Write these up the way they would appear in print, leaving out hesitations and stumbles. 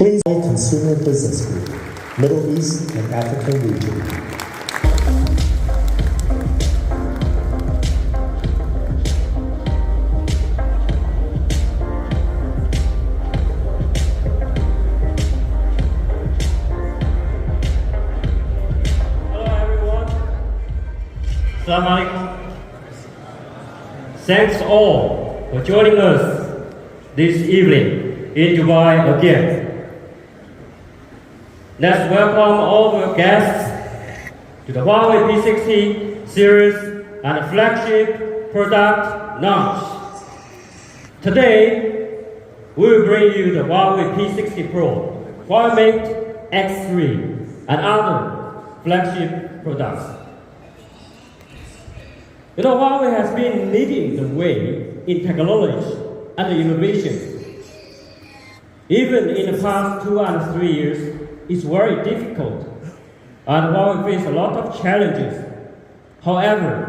Please Consumer Business Group, Middle East and African region. Assalamu alaikum. Thanks all for joining us this evening in Dubai again. Let's welcome all the guests to the HUAWEI P60 series and flagship product launch. Today, we will bring you the HUAWEI P60 Pro, HUAWEI Mate X3, and other flagship products. You know, HUAWEI has been leading the way in technology and innovation. Even in the past 2 and 3 years, it's very difficult, and HUAWEI faced a lot of challenges. However,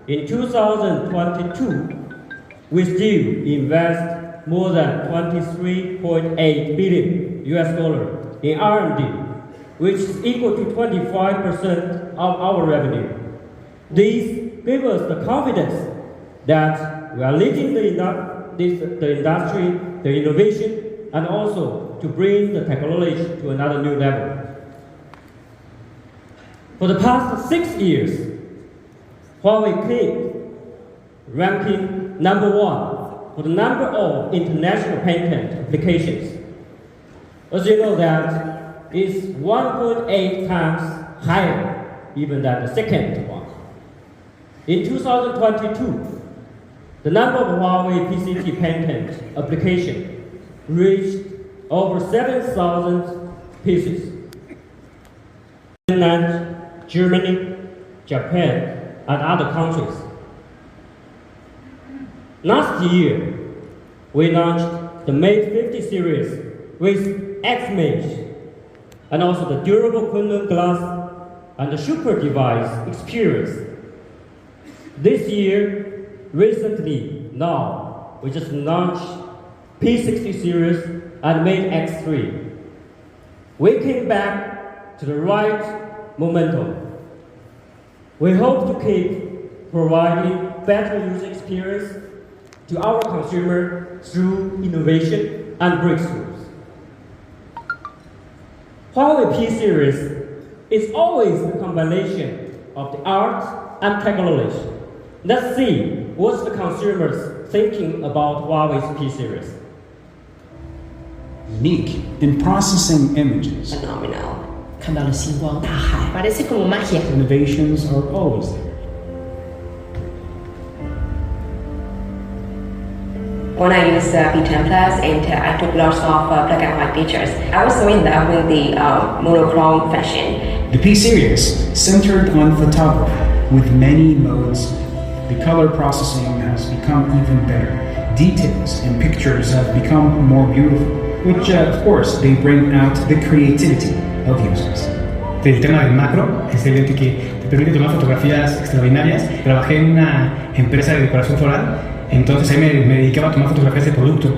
in 2022, we still invest more than $23.8 billion in R&D, which is equal to 25% of our revenue. This give us the confidence that we are leading the industry, the innovation, and also to bring the technology to another new level. For the past 6 years, HUAWEI kept ranking #1 for the number of international patent applications. As you know that it's 1.8 times higher even than the second one. In 2022, the number of HUAWEI P60 patent applications reached over 7,000 pieces. Finland, Germany, Japan, and other countries. Last year, we launched the Mate 50 series with X-Mate, and also the durable Kunlun glass and the super device experience. This year, recently, now, we just launched P60 series and Mate X3. We came back to the right momentum. We hope to keep providing better user experience to our consumer through innovation and breakthroughs. HUAWEI P series is always a combination of the art and technology. Let's see what the consumers thinking about HUAWEI's P series. Unique in processing images. Phenomenal. 看到了星光大海。Parece como magia. Innovations are always there. When I used P10 Plus and I took lots of black and white pictures, I was so in love with the monochrome fashion. The P series centered on photography with many modes. The color processing has become even better. Details and pictures have become more beautiful, which of course they bring out the creativity of users. El tema del macro es evidente que te permite tomar fotografías extraordinarias. Trabajé en una empresa de decoración floral, entonces ahí me dedicaba a tomar fotografías de producto.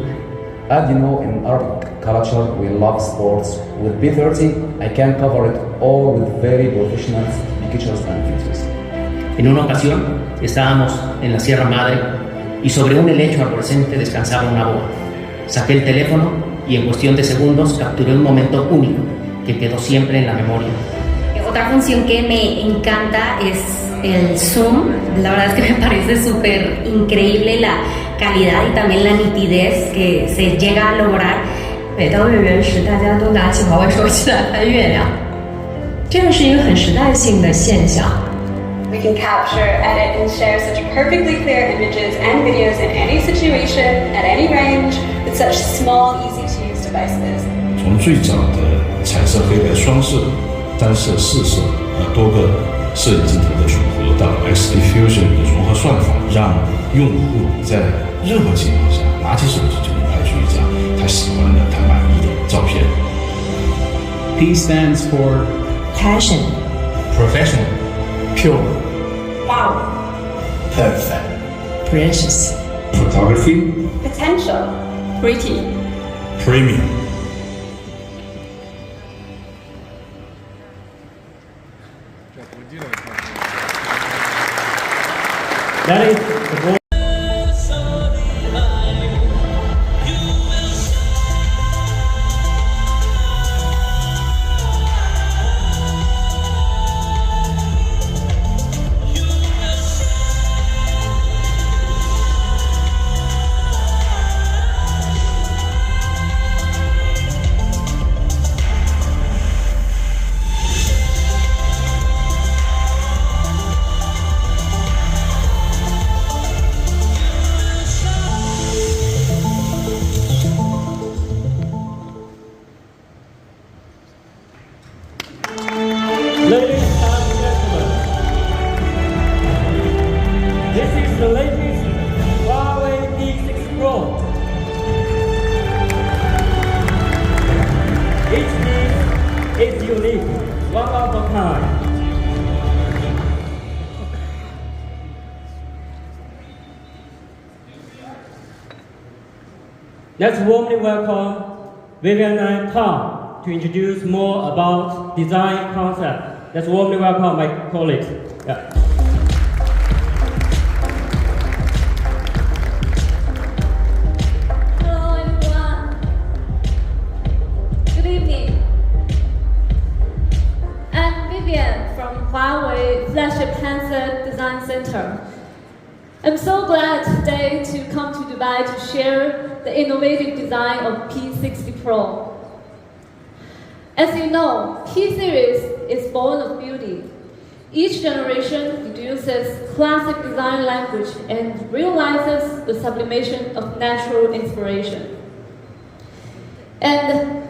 As you know, in Arabic culture, we love sports. With P30, I can cover it all with very professional pictures and videos. En una ocasión, estábamos en la Sierra Madre y sobre un helecho arborescente descansaba una boa. Saqué el teléfono y en cuestión de segundos capturé un momento único que quedó siempre en la memoria. Otra función que me encanta es el zoom. La verdad es que me parece súper increíble la calidad y también la nitidez que se llega a lograr. 每当月圆时，大家都拿起华为手机来拍月亮，这个是一个很时代性的现象。 We can capture, edit, and share such perfectly clear images and videos in any situation, at any range, with such small, easy-to-use devices. 从最早的彩色黑白双摄、单摄、四摄多个摄影镜头的组合，到 XD Fusion 的融合算法，让用户在任何情况下拿起手机就能拍出一张他喜欢的、他满意的照片。P stands for passion, professional, pure, Wow. Perfect. precious, Photography. Potential. pretty, Premium. That is the goal. Ladies and gentlemen, this is the latest HUAWEI P60 Pro. Each piece is unique, one of a kind. Let's warmly welcome Vivian and Tom to introduce more about design concept. Let's warmly welcome my colleagues. Yeah. Hello everyone. Good evening. I'm Vivian from HUAWEI Flagship Handset Design Center. I'm so glad today to come to Dubai to share the innovative design of P60 Pro. As you know, P-Series is born of beauty. Each generation introduces classic design language and realizes the sublimation of natural inspiration. And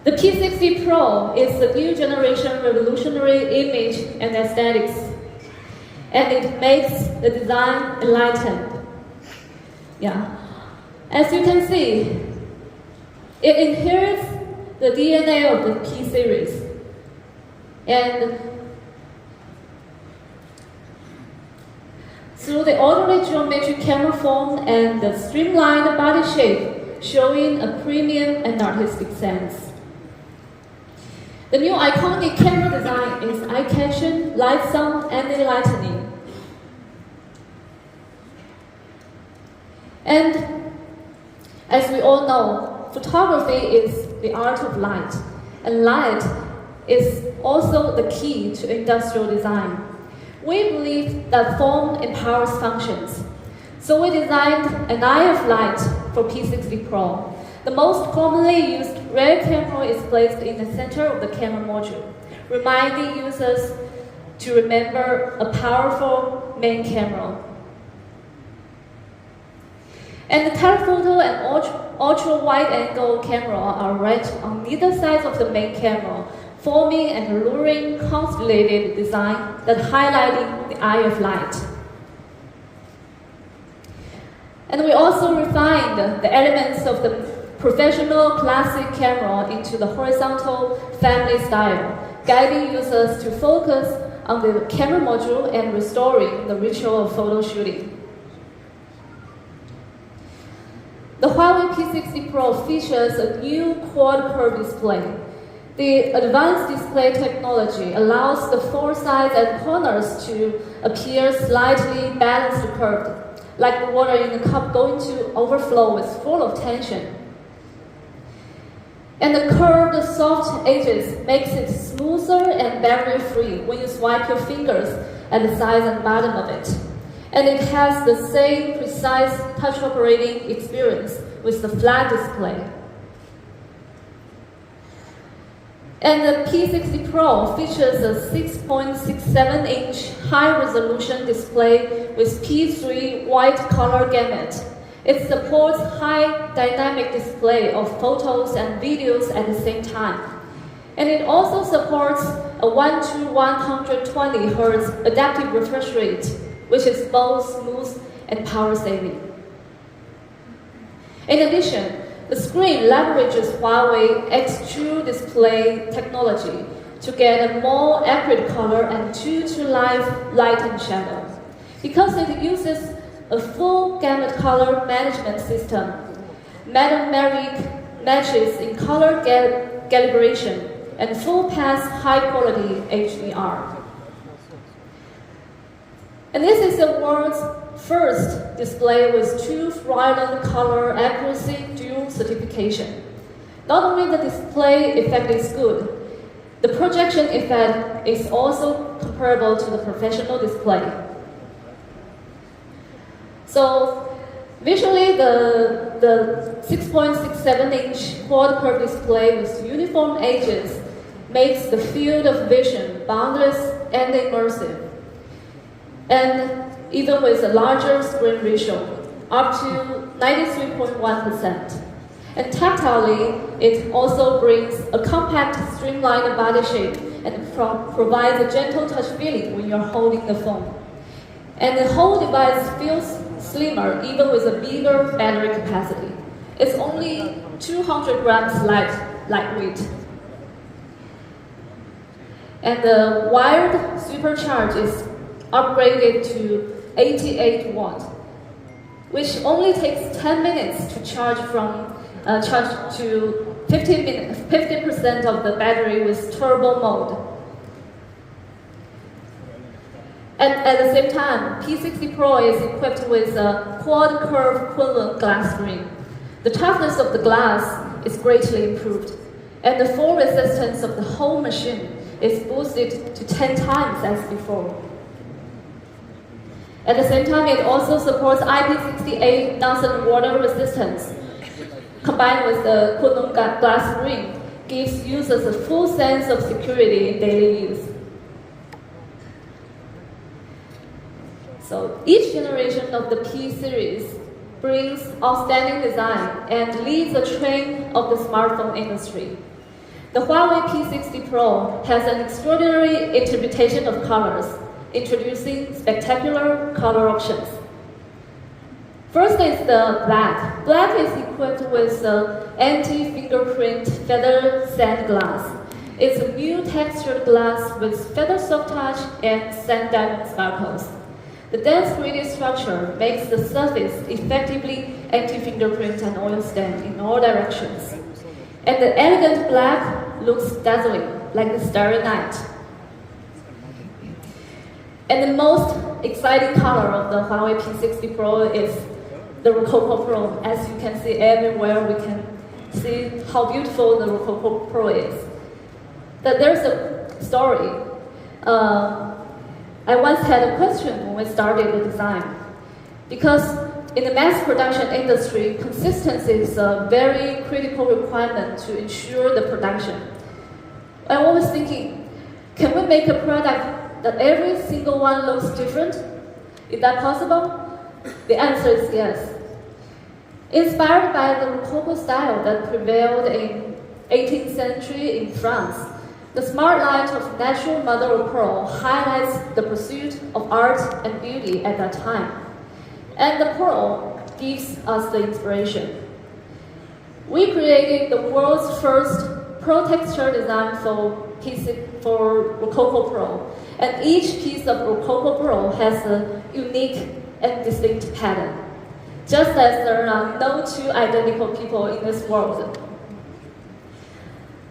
the P60 Pro is the new generation revolutionary image and aesthetics. And it makes the design enlightened. Yeah. As you can see, it inherits the DNA of the P-Series. And through the orderly geometric camera form and the streamlined body shape, showing a premium and artistic sense. The new iconic camera design is eye-catching, lightsome, and enlightening. And as we all know, photography is the art of light, and light is also the key to industrial design. We believe that form empowers functions, so we designed an eye of light for P60 Pro. The most commonly used rear camera is placed in the center of the camera module, reminding users to remember a powerful main camera. And the telephoto and ultra-wide-angle camera are right on either side of the main camera, forming an alluring, constellated design that highlighting the eye of light. And we also refined the elements of the professional classic camera into the horizontal family style, guiding users to focus on the camera module and restoring the ritual of photo shooting. The HUAWEI P60 Pro features a new quad curve display. The advanced display technology allows the four sides and corners to appear slightly balanced curved, like the water in a cup going to overflow is full of tension. And the curved soft edges makes it smoother and barrier-free when you swipe your fingers at the sides and bottom of it. And it has the same precise touch operating experience with the flat display. And the P60 Pro features a 6.67-inch high-resolution display with P3 white color gamut. It supports high dynamic display of photos and videos at the same time. And it also supports a 1 to 120 Hz adaptive refresh rate, which is both smooth and power saving. In addition, the screen leverages HUAWEI X-True display technology to get a more accurate color and true-to-life light and shadow. Because it uses a full gamut color management system, metameric matches in color calibration, and full-pass high-quality HDR. And this is the world's first display with 2 Fryland color accuracy dual certification. Not only the display effect is good, the projection effect is also comparable to the professional display. So visually, the 6.67-inch quad curve display with uniform edges makes the field of vision boundless and immersive. And even with a larger screen ratio, up to 93.1%. And tactilely, it also brings a compact, streamlined body shape and provides a gentle touch feeling when you're holding the phone. And the whole device feels slimmer even with a bigger battery capacity. It's only 200 grams lightweight. And the wired supercharge is upgraded to 88 watt, which only takes 10 minutes to charge to 50% of the battery with turbo mode. And at the same time, P60 Pro is equipped with a quad curve Kunlun glass screen. The toughness of the glass is greatly improved, and the fall resistance of the whole machine is boosted to 10 times as before. At the same time, it also supports IP68 nozzle water resistance. Combined with the Kunlun glass screen, gives users a full sense of security in daily use. So each generation of the P series brings outstanding design and leads the train of the smartphone industry. The HUAWEI P60 Pro has an extraordinary interpretation of colors, introducing spectacular color options. First is the black. Black is equipped with anti-fingerprint feather sand glass. It's a new textured glass with feather soft touch and sand diamond sparkles. The dense 3D structure makes the surface effectively anti-fingerprint and oil stain in all directions. And the elegant black looks dazzling, like the starry night. And the most exciting color of the HUAWEI P60 Pro is the Rococo Pro. As you can see everywhere, we can see how beautiful the Rococo Pro is. But there's a story. I once had a question when we started the design. Because in the mass production industry, consistency is a very critical requirement to ensure the production. I was thinking, can we make a product that every single one looks different? Is that possible? The answer is yes. Inspired by the Rococo style that prevailed in 18th century in France, the smart light of natural mother of pearl highlights the pursuit of art and beauty at that time. And the pearl gives us the inspiration. We created the world's first Pro texture design for Rococo Pro, and each piece of Rococo Pro has a unique and distinct pattern, just as there are no two identical people in this world.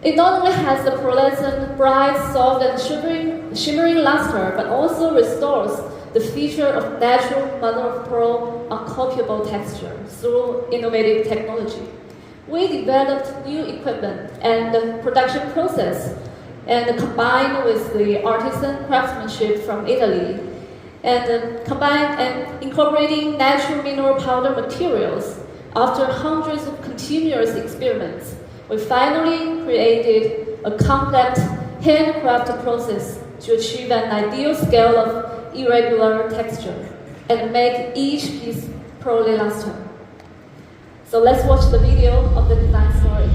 It not only has the pearlescent, bright, soft, and shimmering luster, but also restores the feature of natural mother-of-pearl uncopyable texture through innovative technology. We developed new equipment and the production process, and combined with the artisan craftsmanship from Italy, and incorporating natural mineral powder materials. After hundreds of continuous experiments, we finally created a complex handcrafted process to achieve an ideal scale of irregular texture and make each piece pearly luster. So let's watch the video of the design story.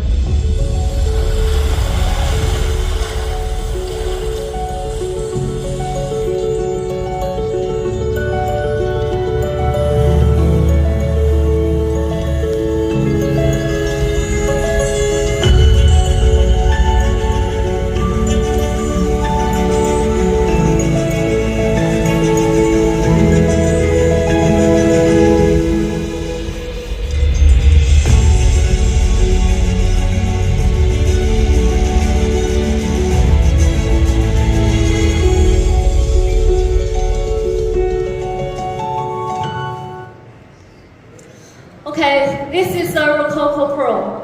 say this is a Rococo Pro.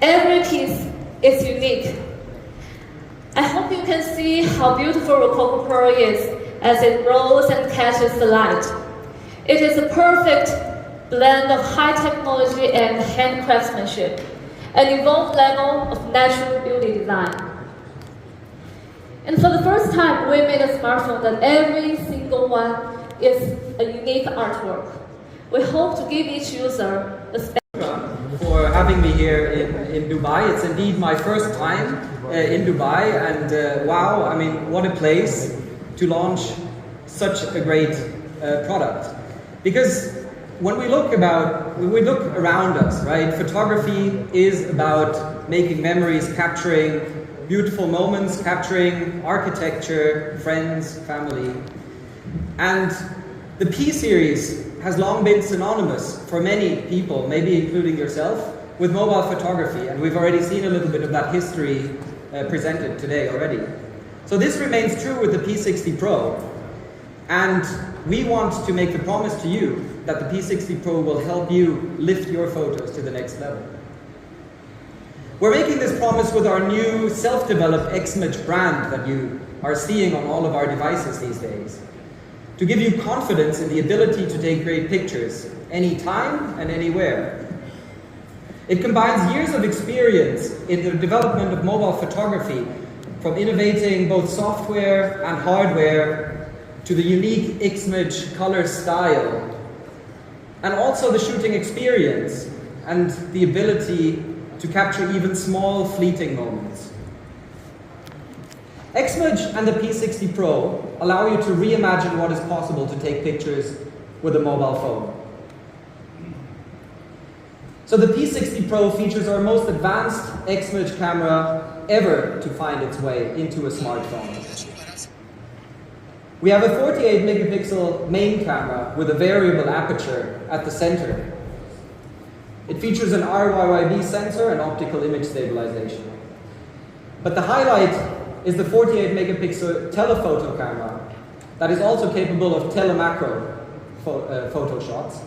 Every piece is unique. I hope you can see how beautiful Rococo Pro is as it rolls and catches the light. It is a perfect blend of high technology and hand craftsmanship, an evolved level of natural beauty design. And for the first time, we made a smartphone that every single one is a unique artwork. We hope to give each user a special for having me here in Dubai. It's indeed my first time in Dubai, and wow, I mean, what a place to launch such a great product. Because when we look around us, right, photography is about making memories, capturing beautiful moments, capturing architecture, friends, family. And the P series has long been synonymous for many people, maybe including yourself, with mobile photography, and we've already seen a little bit of that history presented today already. So this remains true with the P60 Pro, and we want to make the promise to you that the P60 Pro will help you lift your photos to the next level. We're making this promise with our new self-developed XMage brand that you are seeing on all of our devices these days, to give you confidence in the ability to take great pictures anytime and anywhere. It combines years of experience in the development of mobile photography, from innovating both software and hardware to the unique XMage color style, and also the shooting experience and the ability to capture even small fleeting moments. XMage and the P60 Pro allow you to reimagine what is possible to take pictures with a mobile phone. So the P60 Pro features our most advanced XMage camera ever to find its way into a smartphone. We have a 48 megapixel main camera with a variable aperture at the center. It features an HUAWEI sensor and optical image stabilization. But the highlight is the 48 megapixel telephoto camera that is also capable of telemacro photo shots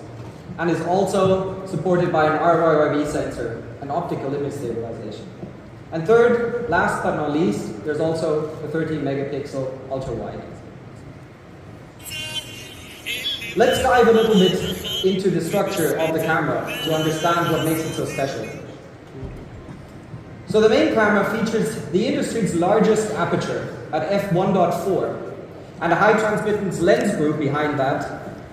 and is also supported by an HUAWEI sensor and optical image stabilization. And third, last but not least, there's also a 13 megapixel ultra wide. Let's dive a little bit into the structure of the camera to understand what makes it so special. So the main camera features the industry's largest aperture at f1.4 and a high transmittance lens group behind that,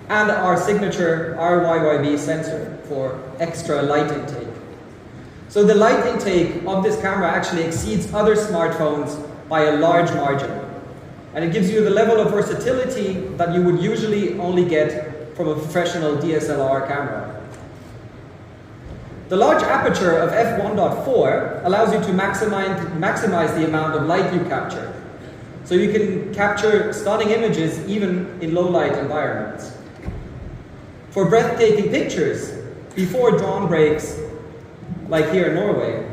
and our signature HUAWEI sensor for extra light intake. So the light intake of this camera actually exceeds other smartphones by a large margin. And it gives you the level of versatility that you would usually only get from a professional DSLR camera. The large aperture of f1.4 allows you to maximize the amount of light you capture. So you can capture stunning images even in low light environments. For breathtaking pictures, before dawn breaks, like here in Norway,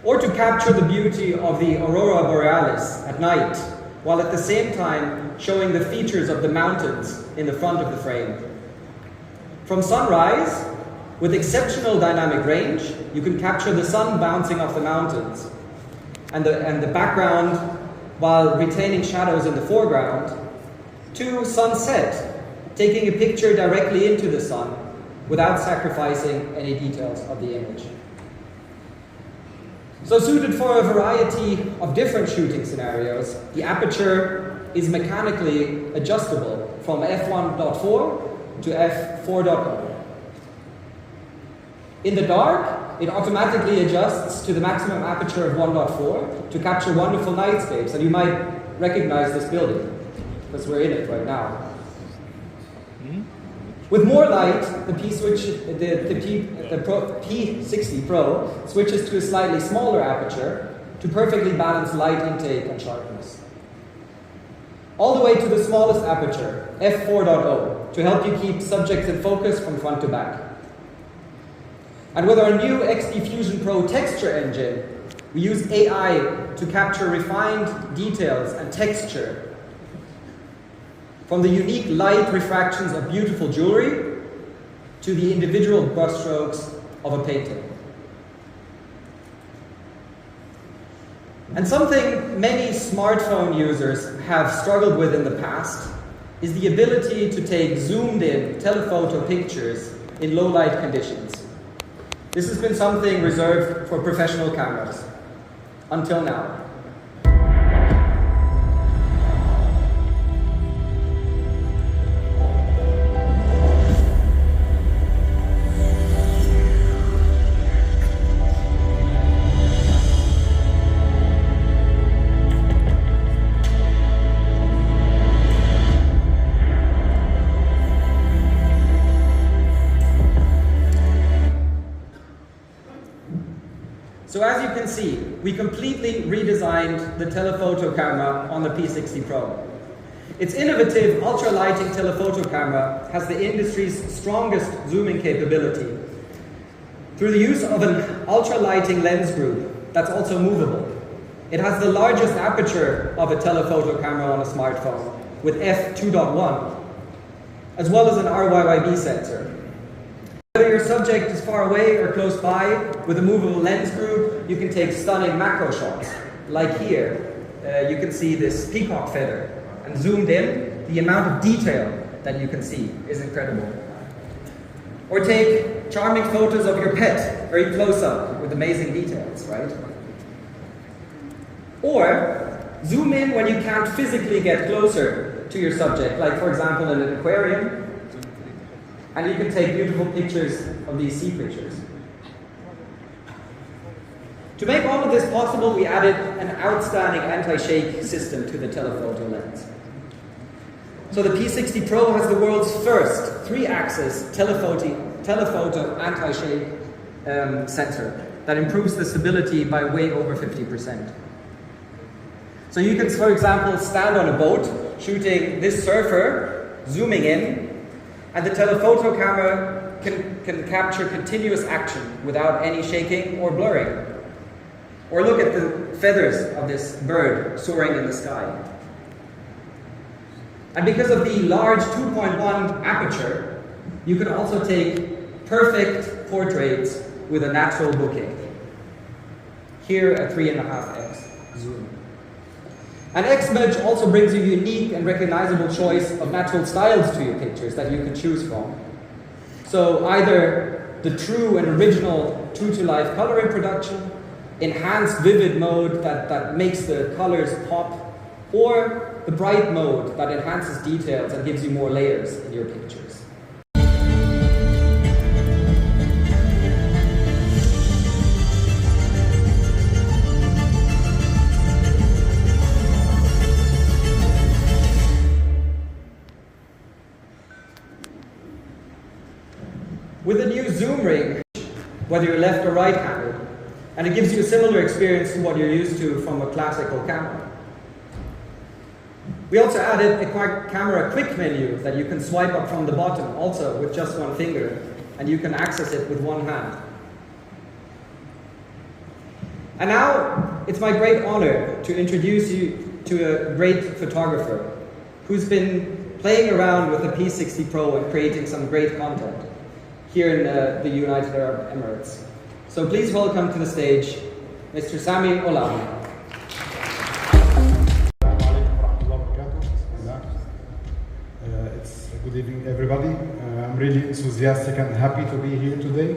or to capture the beauty of the aurora borealis at night, while at the same time showing the features of the mountains in the front of the frame. From sunrise, with exceptional dynamic range, you can capture the sun bouncing off the mountains and the background while retaining shadows in the foreground, to sunset, taking a picture directly into the sun without sacrificing any details of the image. So suited for a variety of different shooting scenarios, the aperture is mechanically adjustable from f1.4 to f4.0. In the dark, it automatically adjusts to the maximum aperture of 1.4 to capture wonderful nightscapes, and you might recognize this building because we're in it right now. With more light, the P60 Pro switches to a slightly smaller aperture to perfectly balance light intake and sharpness. All the way to the smallest aperture, f4.0, to help you keep subjects in focus from front to back. And with our new XD Fusion Pro texture engine, we use AI to capture refined details and texture from the unique light refractions of beautiful jewelry to the individual brushstrokes of a painting. And something many smartphone users have struggled with in the past is the ability to take zoomed-in telephoto pictures in low-light conditions. This has been something reserved for professional cameras, until now. So as you can see, we completely redesigned the telephoto camera on the P60 Pro. Its innovative ultra-lighting telephoto camera has the industry's strongest zooming capability through the use of an ultra-lighting lens group that's also movable. It has the largest aperture of a telephoto camera on a smartphone with f2.1, as well as an RYYB sensor. Whether your subject is far away or close by, with a movable lens group, you can take stunning macro shots. Like here, you can see this peacock feather. And zoomed in, the amount of detail that you can see is incredible. Or take charming photos of your pet, very close up, with amazing details, right? Or zoom in when you can't physically get closer to your subject, like for example in an aquarium, and you can take beautiful pictures of these sea creatures. To make all of this possible, we added an outstanding anti-shake system to the telephoto lens. So the P60 Pro has the world's first 3-axis telephoto anti-shake sensor that improves the stability by way over 50%. So you can, for example, stand on a boat shooting this surfer, zooming in, and the telephoto camera can capture continuous action without any shaking or blurring. Or look at the feathers of this bird soaring in the sky. And because of the large 2.1 aperture, you can also take perfect portraits with a natural bokeh. Here at 3.5x zoom. And X-Medge also brings a unique and recognizable choice of natural styles to your pictures that you can choose from. So either the true and original true-to-life color in production, enhanced vivid mode that makes the colors pop, or the bright mode that enhances details and gives you more layers in your pictures. With a new zoom ring, whether you're left or right-handed, and it gives you a similar experience to what you're used to from a classical camera. We also added a camera quick menu that you can swipe up from the bottom, also with just one finger, and you can access it with one hand. And now, it's my great honor to introduce you to a great photographer who's been playing around with the P60 Pro and creating some great content here in the United Arab Emirates. So please welcome to the stage, Mr. Sami Olami. It's good evening, everybody. I'm really enthusiastic and happy to be here today,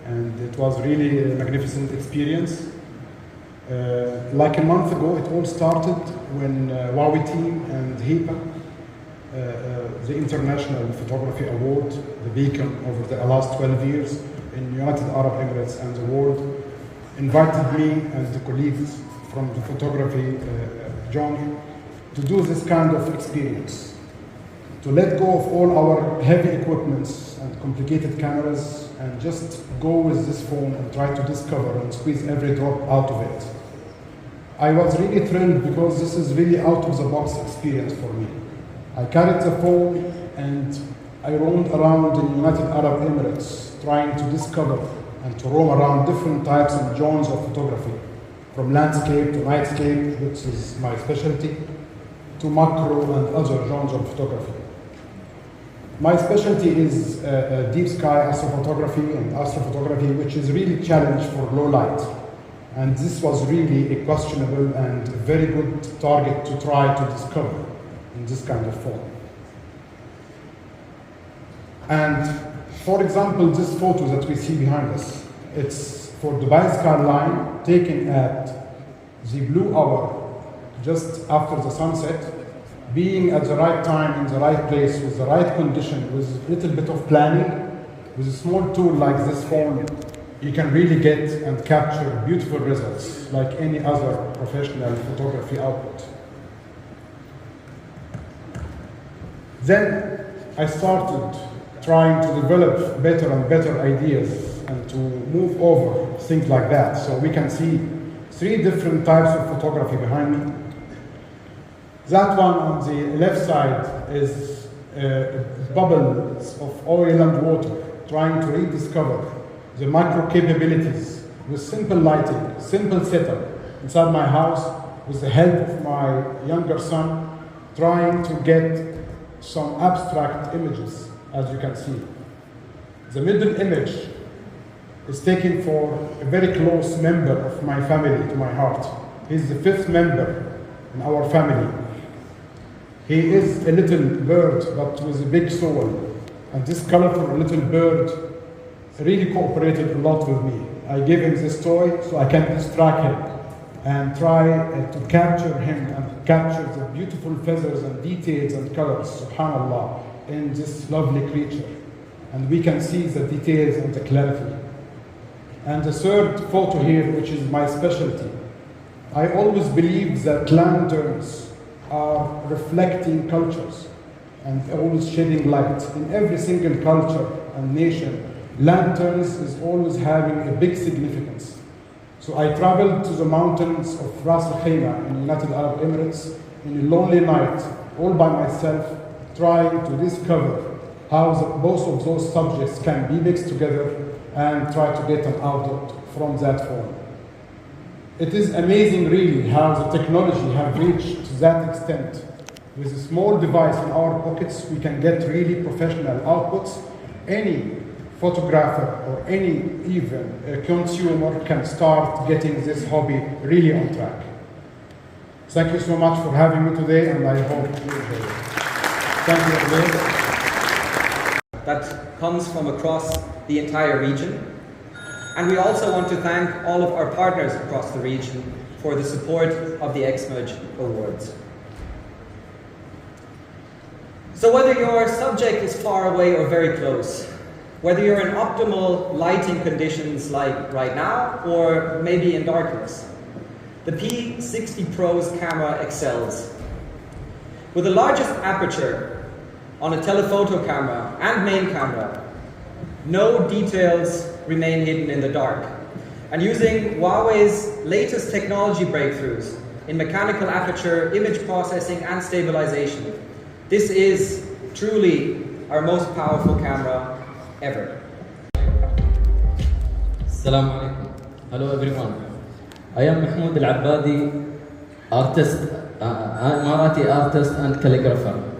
and it was really a magnificent experience. Like a month ago, it all started when HUAWEI team and HEPA, the International Photography Award, the beacon over the last 12 years in United Arab Emirates and the world, invited me and the colleagues from the photography genre to do this kind of experience, to let go of all our heavy equipments and complicated cameras and just go with this phone and try to discover and squeeze every drop out of it. I was really thrilled because this is really out of the box experience for me. I carried the phone and I roamed around in United Arab Emirates trying to discover and to roam around different types and genres of photography, from landscape to nightscape, which is my specialty, to macro and other genres of photography. My specialty is deep sky astrophotography and astrophotography, which is really challenged for low light. And this was really a questionable and very good target to try to discover in this kind of form. And for example, this photo that we see behind us, it's for Dubai skyline taken at the blue hour, just after the sunset, being at the right time in the right place with the right condition, with a little bit of planning, with a small tool like this phone, you can really get and capture beautiful results like any other professional photography output. Then I started trying to develop better and better ideas and to move over things like that. So we can see 3 different types of photography behind me. That one on the left side is bubbles of oil and water, trying to rediscover the macro capabilities with simple lighting, simple setup inside my house with the help of my younger son, trying to get some abstract images, as you can see. The middle image is taken for a very close member of my family to my heart. He's the 5th member in our family. He is a little bird, but with a big soul. And this colorful little bird really cooperated a lot with me. I gave him this toy so I can distract him and try to capture him and capture the beautiful feathers and details and colors, subhanAllah, in this lovely creature. And we can see the details and the clarity. And the third photo here, which is my specialty. I always believe that lanterns are reflecting cultures and always shedding light. In every single culture and nation, lanterns is always having a big significance. So I traveled to the mountains of Ras Al Khaimah in the United Arab Emirates in a lonely night, all by myself, trying to discover how both of those subjects can be mixed together and try to get an output from that form. It is amazing really how the technology have reached to that extent. With a small device in our pockets, we can get really professional outputs. Any photographer or any even consumer can start getting this hobby really on track. Thank you so much for having me today, and I hope you enjoy it. Thank you again. That comes from across the entire region. And we also want to thank all of our partners across the region for the support of the XMERGE Awards. So whether your subject is far away or very close, whether you're in optimal lighting conditions like right now or maybe in darkness, the P60 Pro's camera excels. With the largest aperture on a telephoto camera and main camera, no details remain hidden in the dark. And using Huawei's latest technology breakthroughs in mechanical aperture, image processing and stabilization, this is truly our most powerful camera ever. Assalamu alaikum. Hello everyone. I am Mahmoud Al-Abbadi, artist, Emirati artist and calligrapher.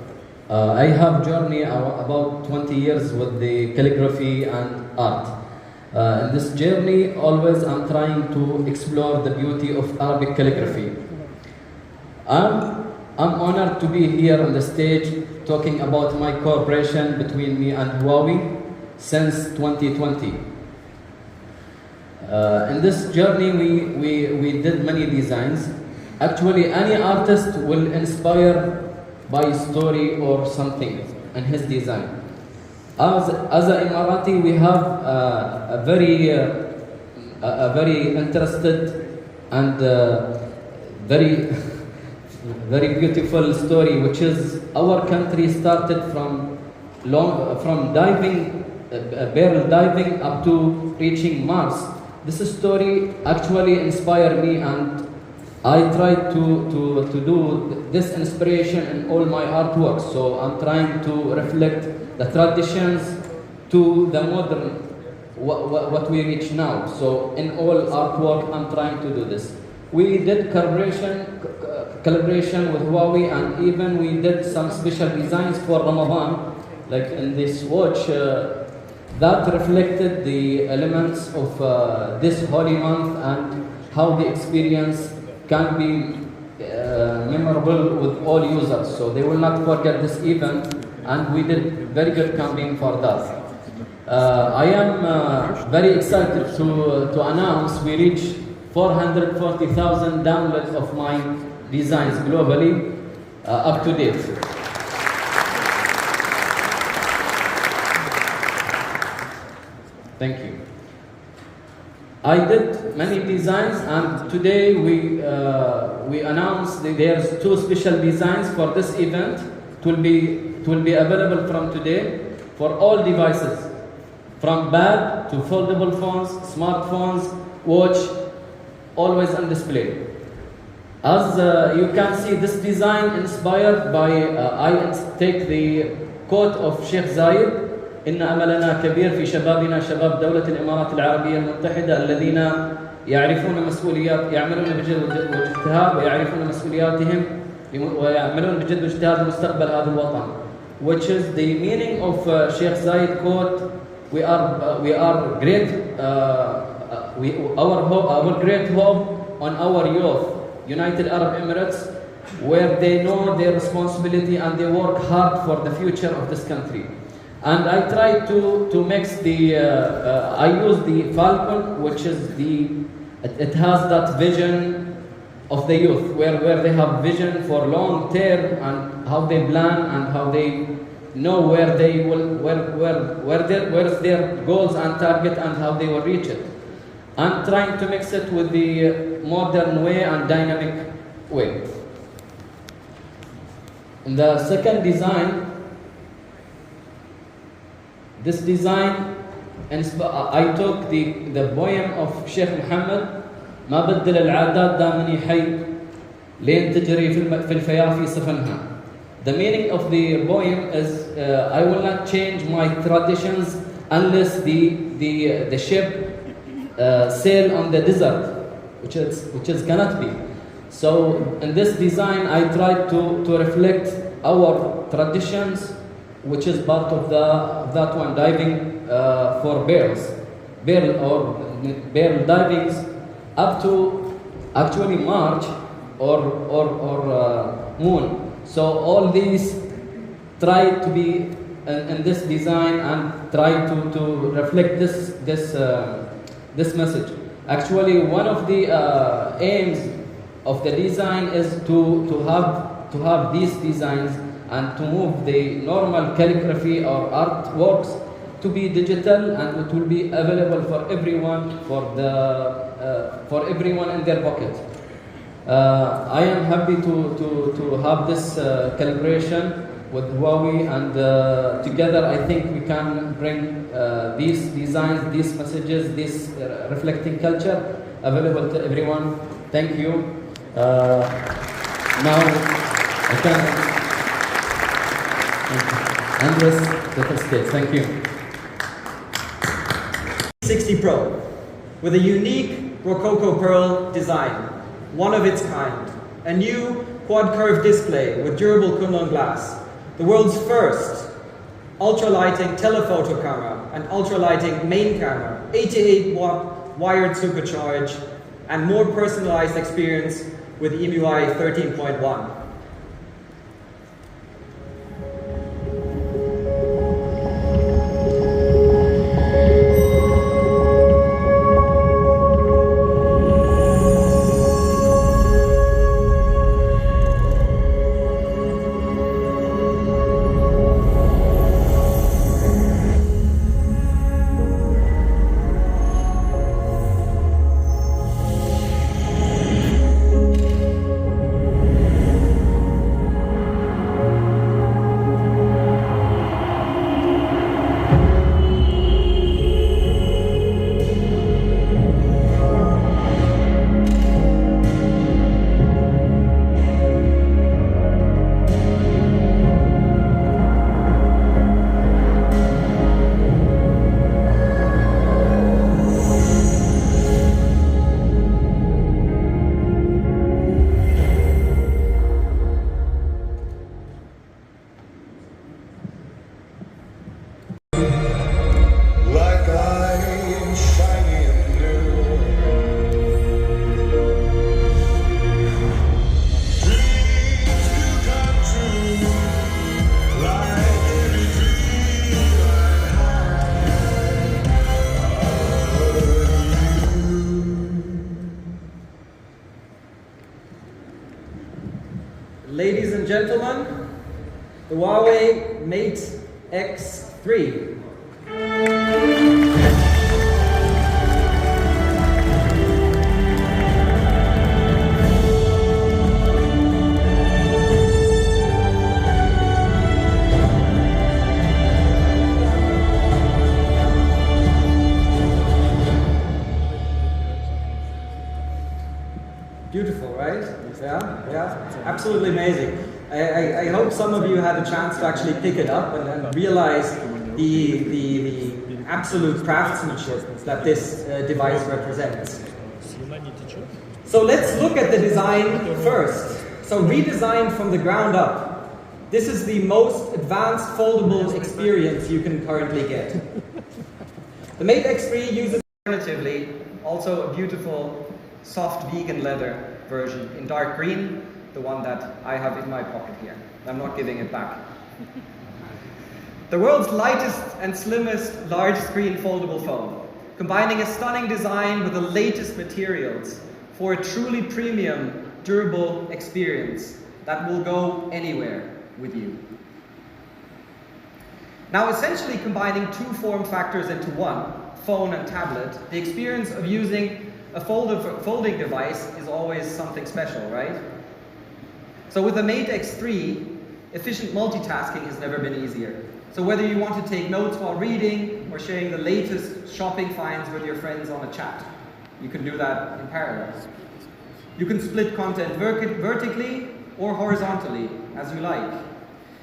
I have journey about 20 years with the calligraphy and art. In this journey, always I'm trying to explore the beauty of Arabic calligraphy. I'm honored to be here on the stage talking about my cooperation between me and Huawei since 2020. In this journey, we did many designs. Actually, any artist will inspire by story or something in his design. As an Emirati, we have a very interested and very beautiful story, which is our country started from diving, barrel diving up to reaching Mars. This story actually inspired me, and I tried to do this inspiration in all my artworks. So I'm trying to reflect the traditions to the modern, what we reach now. So in all artwork, I'm trying to do this. We did collaboration with Huawei, and even we did some special designs for Ramadan like in this watch, that reflected the elements of this holy month and how the experience can be memorable with all users. So they will not forget this event, and we did very good campaign for that. I am very excited to announce we reached 440,000 downloads of my designs globally up to date. Thank you. I did many designs, and today we announced that there's 2 special designs for this event. It will be available from today for all devices, from bag to foldable phones, smartphones, watch, always on display. As you can see, this design inspired by, I take the quote of Sheikh Zayed: إن أملنا كبير في شبابنا شباب دولة الإمارات العربية المتحدة الذين يعرفون مسؤوليات يعملون بجد واجتهاد ويعرفون مسؤولياتهم ويعملون بجد واجتهاد لمستقبل هذا الوطن. Which is the meaning of Sheikh Zayed quote: we are great, our great hope on our youth, United Arab Emirates, where they know their responsibility and they work hard for the future of this country. And I try to mix the, I use the falcon, which is it has that vision of the youth, where they have vision for long term and how they plan and how they know where they will, where's their goals and target and how they will reach it. I'm trying to mix it with the modern way and dynamic way. In the second design, this design, I took the poem of Sheikh Muhammad: ما بدل العادات دامني حي لين تجري في الفيافي سفنها. The meaning of the poem is I will not change my traditions unless the ship sail on the desert, which is cannot be. So in this design, I tried to reflect our traditions, which is part of that one, diving for barrel divings up to actually March or moon. So all these try to be in this design and try to reflect this message. Actually, one of the aims of the design is to have these designs and to move the normal calligraphy or artworks to be digital, and it will be available for everyone for everyone in their pocket. I am happy to have this collaboration with Huawei, and together I think we can bring these designs, these messages, this reflecting culture available to everyone. Thank you. Now I can Andres the stage. Thank you. P60 Pro with a unique Rococo pearl design, one of its kind, a new quad curved display with durable Kunlun glass, the world's first ultralighting telephoto camera and ultralighting main camera, 88-watt wired supercharge, and more personalized experience with HUAWEI 13.1. Ladies and gentlemen, the Huawei Mate X3. Beautiful, right? Yeah, absolutely amazing. I hope some of you had a chance to actually pick it up and realize the absolute craftsmanship that this device represents. So let's look at the design first. So redesigned from the ground up, this is the most advanced foldable experience you can currently get. The Mate X3 uses alternatively also a beautiful soft vegan leather version in dark green, the one that I have in my pocket here. I'm not giving it back. The world's lightest and slimmest large screen foldable phone, combining a stunning design with the latest materials for a truly premium, durable experience that will go anywhere with you. Now, essentially combining two form factors into one, phone and tablet, the experience of using a folding device is always something special, right? So with the Mate X3, efficient multitasking has never been easier. So whether you want to take notes while reading or sharing the latest shopping finds with your friends on a chat, you can do that in parallel. You can split content vertically or horizontally, as you like.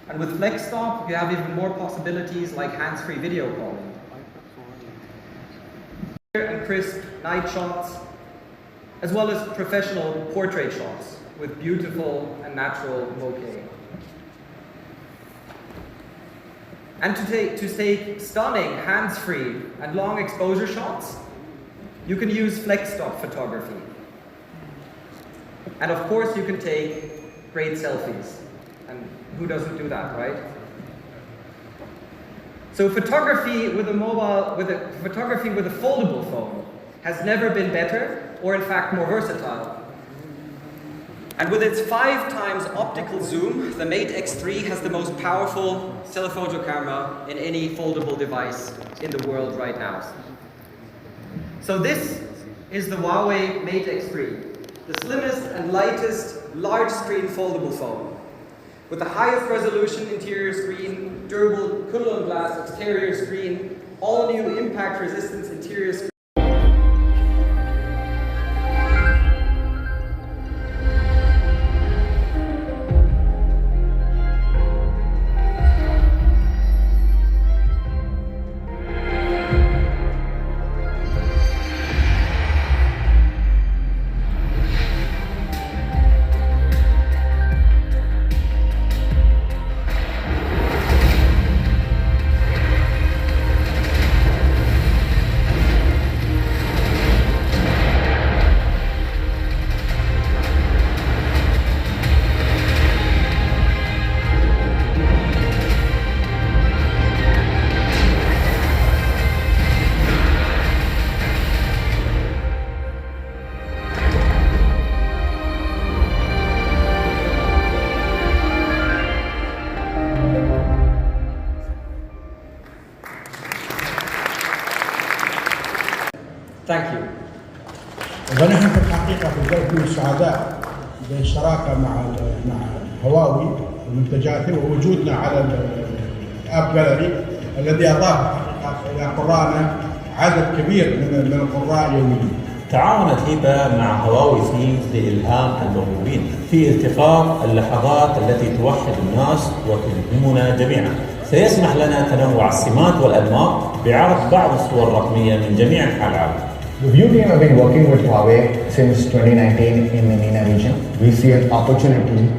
And with Flex Stop, you have even more possibilities like hands-free video calling. And crisp night shots, as well as professional portrait shots with beautiful and natural bokeh. And to take stunning hands-free and long exposure shots, you can use Flex Stop photography. And of course, you can take great selfies. And who doesn't do that, right? So photography with a foldable phone has never been better, or in fact more versatile. And with its 5 times optical zoom, the Mate X3 has the most powerful telephoto camera in any foldable device in the world right now. So this is the Huawei Mate X3, the slimmest and lightest large screen foldable phone. With the highest resolution interior screen, durable Kunlun glass exterior screen, all new impact resistance interior screen. Thank you. ونحن في الحقيقة في الجو سعداء بالشراكة مع هواوي ومنتجاته ووجودنا على الاب جاليري الذي اضاف الى قراءنا عدد كبير من القراء يوميا. تعاونت هبة مع هواوي ثيمز لإلهام الموهوبين في التقاط اللحظات التي توحد الناس وتلهمنا جميعا. سيسمح لنا تنوع السمات والأنماط بعرض بعض الصور الرقمية من جميع أنحاء العالم. The View team have been working with Huawei since 2019 in the MENA region. We see an opportunity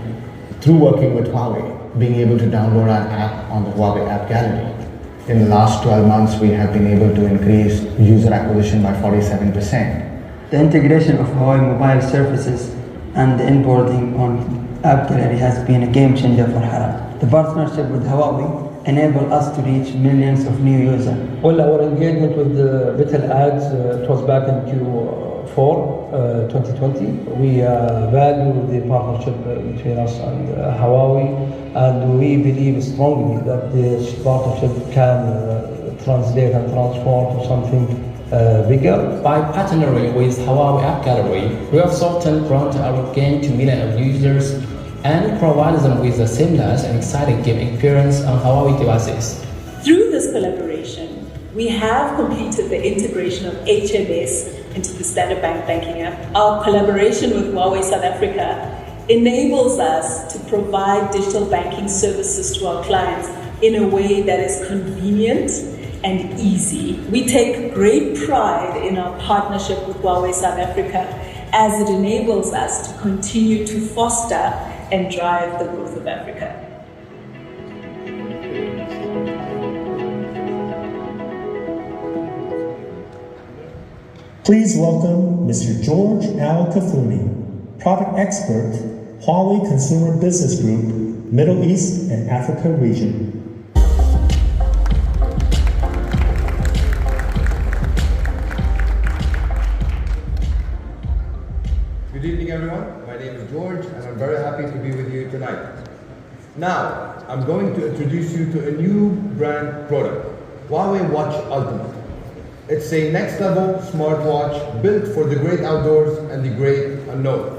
through working with Huawei, being able to download our app on the Huawei App Gallery. In the last 12 months, we have been able to increase user acquisition by 47%. The integration of Huawei mobile services and the onboarding on App Gallery has been a game changer for Haram. The partnership with Huawei enable us to reach millions of new users. Well, our engagement with the Betel Ads, it was back in for 2020. We value the partnership between us and Huawei, and we believe strongly that this partnership can translate and transform to something bigger. By partnering with HUAWEI App Gallery, we have sought to grant our game to millions of users and provide them with a seamless and exciting game experience on Huawei devices. Through this collaboration, we have completed the integration of HMS into the Standard Bank banking app. Our collaboration with Huawei South Africa enables us to provide digital banking services to our clients in a way that is convenient and easy. We take great pride in our partnership with Huawei South Africa as it enables us to continue to foster and drive the growth of Africa. Please welcome Mr. George Al Kafuni, Product Expert, Huawei Consumer Business Group, Middle East and Africa Region. Good evening, everyone. My name is George, and I'm very happy to be with you tonight. Now, I'm going to introduce you to a new brand product, Huawei Watch Ultimate. It's a next-level smartwatch built for the great outdoors and the great unknown.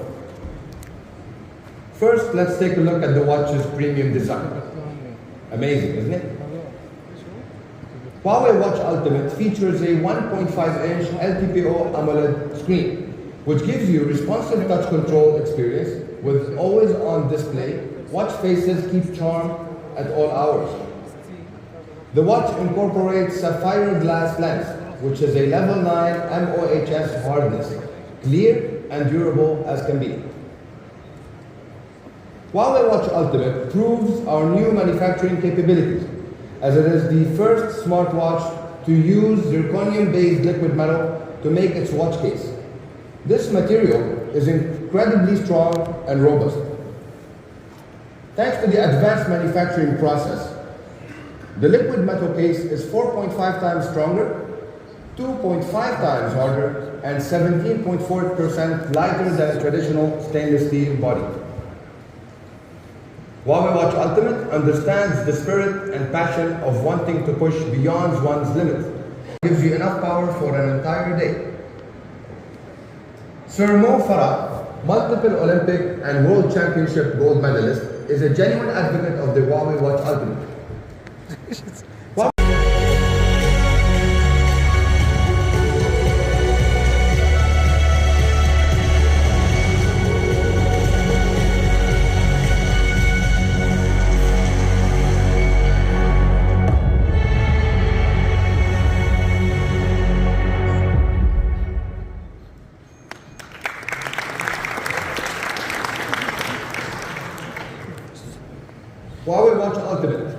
First, let's take a look at the watch's premium design. Amazing, isn't it? Huawei Watch Ultimate features a 1.5-inch LTPO AMOLED screen, which gives you responsive touch control experience with always-on display. Watch faces keep charm at all hours. The watch incorporates sapphire glass lens, which is a level 9 MOHS hardness, clear and durable as can be. Huawei Watch Ultimate proves our new manufacturing capabilities, as it is the first smartwatch to use zirconium-based liquid metal to make its watch case. This material is incredibly strong and robust. Thanks to the advanced manufacturing process, the liquid metal case is 4.5 times stronger, 2.5 times harder, and 17.4% lighter than a traditional stainless steel body. Huawei Watch Ultimate understands the spirit and passion of wanting to push beyond one's limits. It gives you enough power for an entire day. Sir Mo Farah, multiple Olympic and World Championship gold medalist, is a genuine advocate of the Huawei Watch Ultimate. Huawei Watch Ultimate.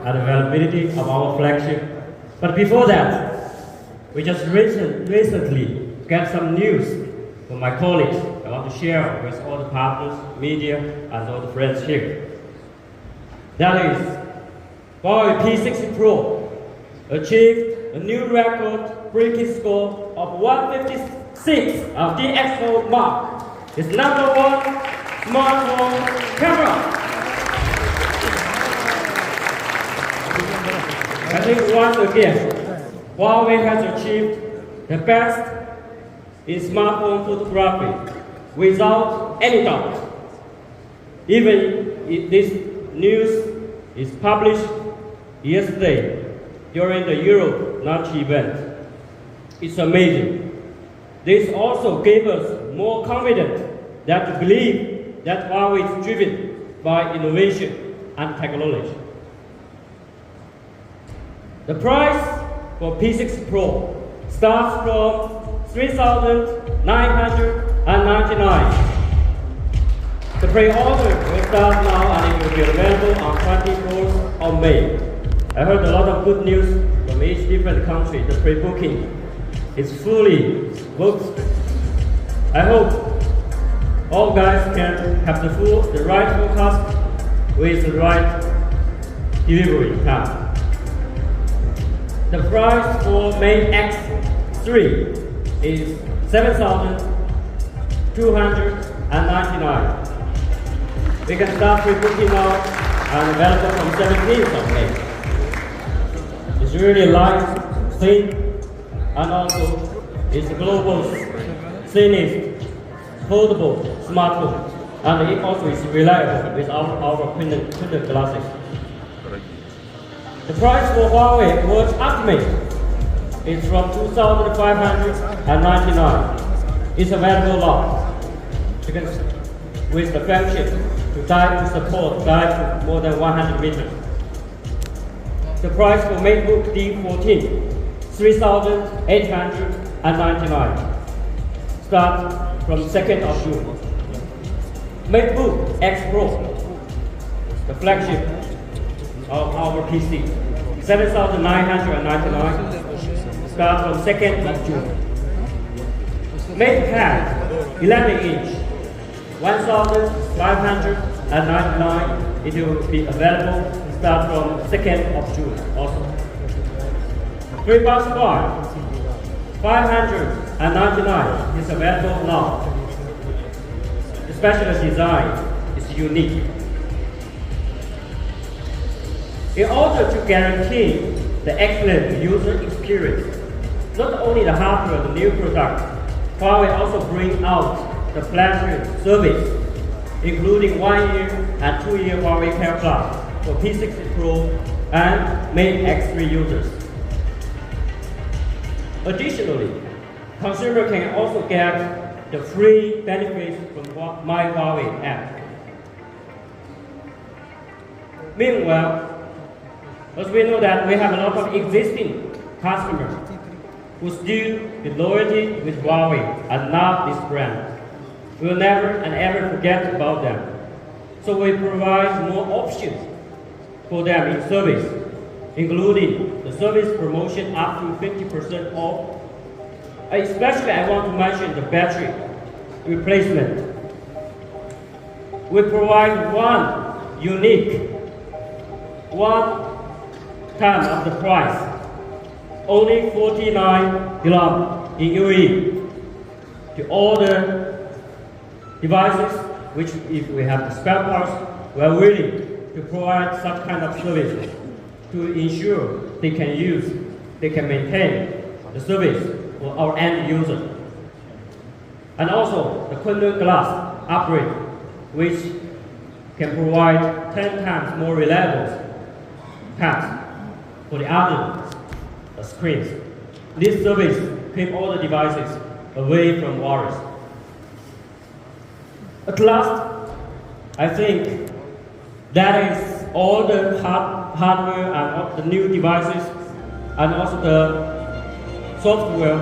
And availability of our flagship. But before that, we just recently got some news from my colleagues I want to share with all the partners, media, and all the friends here. That is, HUAWEI P60 Pro achieved a new record-breaking score of 156 of the DxO mark. It's #1 smartphone camera. I think once again, Huawei has achieved the best in smartphone photography without any doubt. Even if this news is published yesterday during the Europe launch event. It's amazing. This also gave us more confidence that to believe that Huawei is driven by innovation and technology. The price for P60 Pro starts from $3,999. The pre-order will start now and it will be available on 24th of May. I heard a lot of good news from each different country. The pre-booking is fully booked. I hope all guys can have the right forecast with the right delivery time. The price for Mate X3 is $7,299. We can start pre-booking now and available from 17th of May. It's really light, thin, and also it's the global thinnest foldable smartphone, and it also is reliable with our printed glasses. The price for Huawei Watch Ultimate is from $2,599. It's available now. You can, with the function to support dive to more than 100 meters. The price for MateBook D14, $3,899. Start from 2nd of June. MateBook X Pro, the flagship of our PC, $7,999. Start from 2nd of June. MatePad 11-inch, $1,599. It will be available start from 2nd of June also. 3+5, $599 is available now. The special design is unique. In order to guarantee the excellent user experience, not only the hardware of the new product, Huawei also brings out the platinum service, including 1 year and 2 year Huawei Care Plus for P60 Pro and Mate X3 users. Additionally, consumers can also get the free benefits from My Huawei app. Meanwhile, as we know that we have a lot of existing customers who still with loyalty with Huawei and love this brand. We will never and ever forget about them. So we provide more options for them in service, including the service promotion up to 50% off. Especially I want to mention the battery replacement. We provide one unique, one time of the price, only 49 dirham in UAE to all the devices which if we have the spare parts, we are willing to provide such kind of service to ensure they can maintain the service for our end user. And also the Kunlun glass upgrade, which can provide 10 times more reliable paths for the other screens. This service keeps all the devices away from worries. At last, I think that is all the hardware and all the new devices and also the software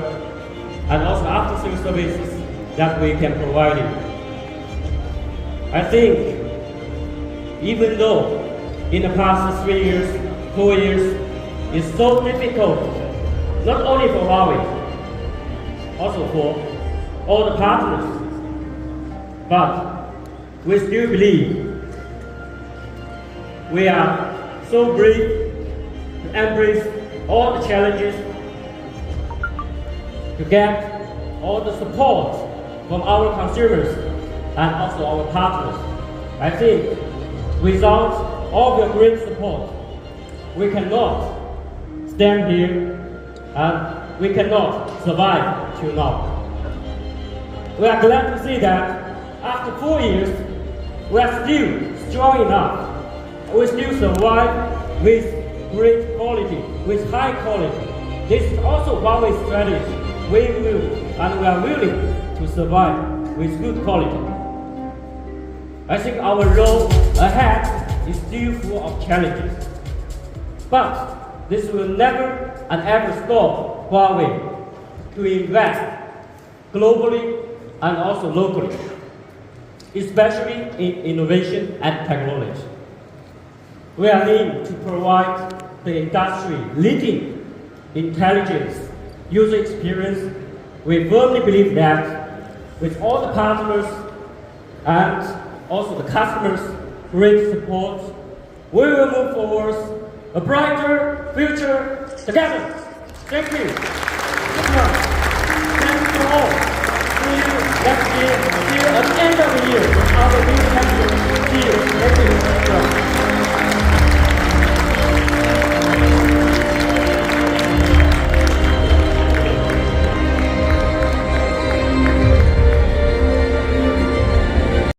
and also after-sales services that we can provide it. I think even though in the past 3 years, 4 years, it's so difficult, not only for Huawei, also for all the partners, but we still believe we are so brave to embrace all the challenges, to get all the support from our consumers and also our partners. I think without all your great support, we cannot stand here and we cannot survive till now. We are glad to see that after 4 years, we are still strong enough. We still survive with great quality, with high quality. This is also Huawei's strategy. We are willing to survive with good quality. I think our road ahead is still full of challenges. But this will never and ever stop Huawei to invest globally and also locally, especially in innovation and technology. We are aiming to provide the industry leading intelligence, user experience. We firmly believe that with all the partners and also the customers' great support, we will move forward a brighter future together. Thank you. Thank you all. See you next year. See you at the end of the year with our new lecture.